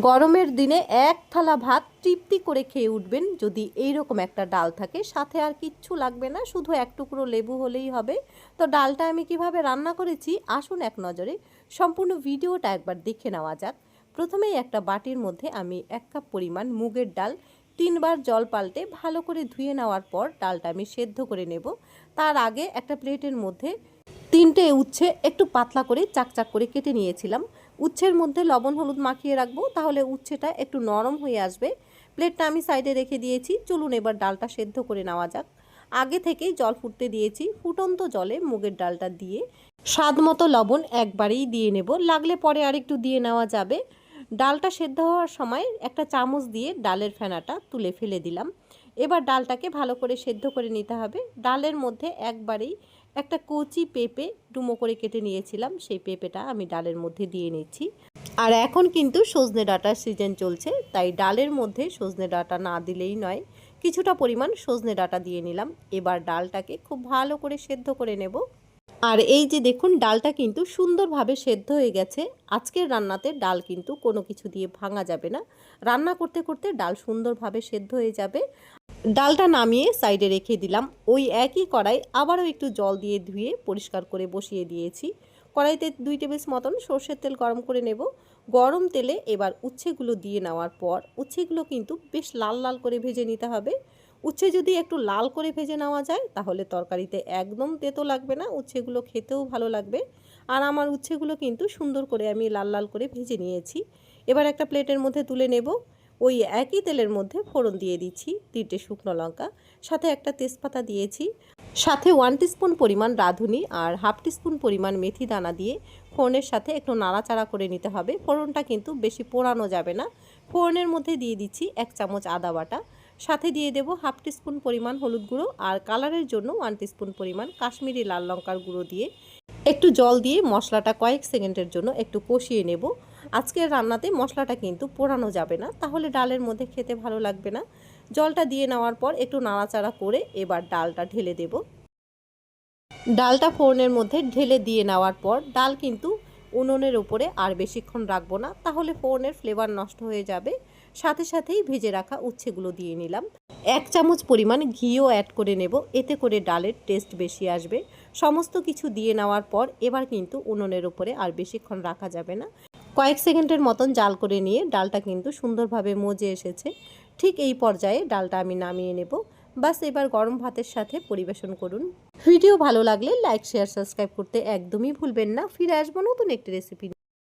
গরমের দিনে এক থালা ভাত তৃপ্তি করে খেয়ে উঠবেন যদি এইরকম একটা ডাল থাকে, সাথে আর কিচ্ছু লাগবে না, শুধু এক টুকরো লেবু হলেই হবে। তো ডালটা আমি কিভাবে রান্না করেছি আসুন এক নজরে সম্পূর্ণ ভিডিওটা একবার দেখে নেওয়া যাক। প্রথমেই একটা বাটির মধ্যে আমি 1 কাপ পরিমাণ মুগের ডাল 3বার জল পাল্টে ভালো করে ধুয়ে নেওয়ার পর ডালটা আমি সেদ্ধ করে নেব। তার আগে একটা প্লেটের মধ্যে 3টে উচ্ছে একটু পাতলা করে চাকচাক করে কেটে নিয়েছিলাম। উচ্ছের মধ্যে লবণ হলুদ মাখিয়ে রাখবো, তাহলে উচ্ছেটা একটু নরম হয়ে আসবে। প্লেটটা আমি সাইডে রেখে দিয়েছি। চলুন এবার ডালটা সেদ্ধ করে নেওয়া যাক। আগে থেকেই জল ফুটতে দিয়েছি। ফুটন্ত জলে মুগের ডালটা দিয়ে স্বাদ মতো লবণ একবারেই দিয়ে নেব, লাগলে পরে আরেকটু দিয়ে নেওয়া যাবে। ডালটা সেদ্ধ হওয়ার সময় একটা চামচ দিয়ে ডালের ফেনাটা তুলে ফেলে দিলাম। এবার ডালটাকে ভালো করে সেদ্ধ করে নিতে হবে। ডালের মধ্যে একবারেই একটা কচি পেঁপে ডুমো করে কেটে নিয়েছিলাম, সেই পেঁপেটা আমি ডালের মধ্যে দিয়ে নিচ্ছি। আর এখন কিন্তু সজনে ডাঁটার সিজন চলছে, তাই ডালের মধ্যে সজনে ডাঁটা না দিলেই নয়। কিছুটা পরিমাণ সজনে ডাঁটা দিয়ে নিলাম। এবার ডালটাকে খুব ভালো করে সেদ্ধ করে নেব। আর এই যে দেখুন, ডালটা কিন্তু সুন্দরভাবে সেদ্ধ হয়ে গেছে। আজকের রান্নাতে ডাল কিন্তু কোনো কিছু দিয়ে ভাঙা যাবে না। রান্না করতে করতে ডাল সুন্দরভাবে সেদ্ধ হয়ে যাবে। ডালটা নামিয়ে সাইডে রেখে দিলাম। ওই একই কড়াই আবারও একটু জল দিয়ে ধুয়ে পরিষ্কার করে বসিয়ে দিয়েছি। কড়াইতে 2 টেবিল মতন সর্ষের তেল গরম করে নেব। গরম তেলে এবার উচ্ছেগুলো দিয়ে নেওয়ার পর উচ্ছেগুলো কিন্তু বেশ লাল লাল করে ভেজে নিতে হবে। উচ্ছে যদি একটু লাল করে ভেজে নেওয়া যায় তাহলে তরকারিতে একদম তেতো লাগবে না, উচ্ছেগুলো খেতেও ভালো লাগবে। আর আমার উচ্ছেগুলো কিন্তু সুন্দর করে আমি লাল লাল করে ভেজে নিয়েছি। এবার একটা প্লেটের মধ্যে তুলে নেব। ওই একই তেলের মধ্যে ফোড়ন দিয়ে দিচ্ছি 3টে শুকনো লঙ্কা, সাথে একটা তেজপাতা দিয়েছি, সাথে 1 টিস্পুন পরিমাণ রাঁধুনি আর 1/2 টিস্পুন পরিমাণ মেথি দানা দিয়ে ফোড়নের সাথে একটু নাড়াচাড়া করে নিতে হবে। ফোড়নটা কিন্তু বেশি পোড়ানো যাবে না। ফোড়নের মধ্যে দিয়ে দিচ্ছি 1 চামচ আদা বাটা, সাথে দিয়ে দেব 1/2 টিস্পুন পরিমাণ হলুদ গুঁড়ো আর কালারের জন্য 1 টিস্পুন পরিমাণ কাশ্মীরি লাল লঙ্কার গুঁড়ো দিয়ে একটু জল দিয়ে মশলাটা কয়েক সেকেন্ডের জন্য একটু কষিয়ে নেব। আজকের রান্নাতে মশলাটা কিন্তু পোড়ানো যাবে না, তাহলে ডালের মধ্যে খেতে ভালো লাগবে না। জলটা দিয়ে নেওয়ার পর একটু নাড়াচাড়া করে এবার ডালটা ঢেলে দেব। ডালটা ফোড়নের মধ্যে ঢেলে দিয়ে নেওয়ার পর ডাল কিন্তু উনুনের উপরে আর বেশিক্ষণ রাখবো না, তাহলে ফোড়নের ফ্লেভার নষ্ট হয়ে যাবে। সাথে সাথেই ভেজে রাখা উচ্ছেগুলো দিয়ে নিলাম। 1 চামচ পরিমাণ ঘিও অ্যাড করে নেব, এতে করে ডালের টেস্ট বেশি আসবে। সমস্ত কিছু দিয়ে নেওয়ার পর এবার কিন্তু উনুনের উপরে আর বেশিক্ষণ রাখা যাবে না। কয়েক সেকেন্ডের মতন জাল করে নিয়ে ডালটা কিন্তু সুন্দরভাবে মজে এসেছে। ঠিক এই পর্যায়ে ডালটা আমি নামিয়ে নেব। বাস এবার গরম ভাতের সাথে পরিবেশন করুন। ভিডিও ভালো লাগলে লাইক শেয়ার সাবস্ক্রাইব করতে একদমই ভুলবেন না। ফিরে আসবো নতুন একটি রেসিপি।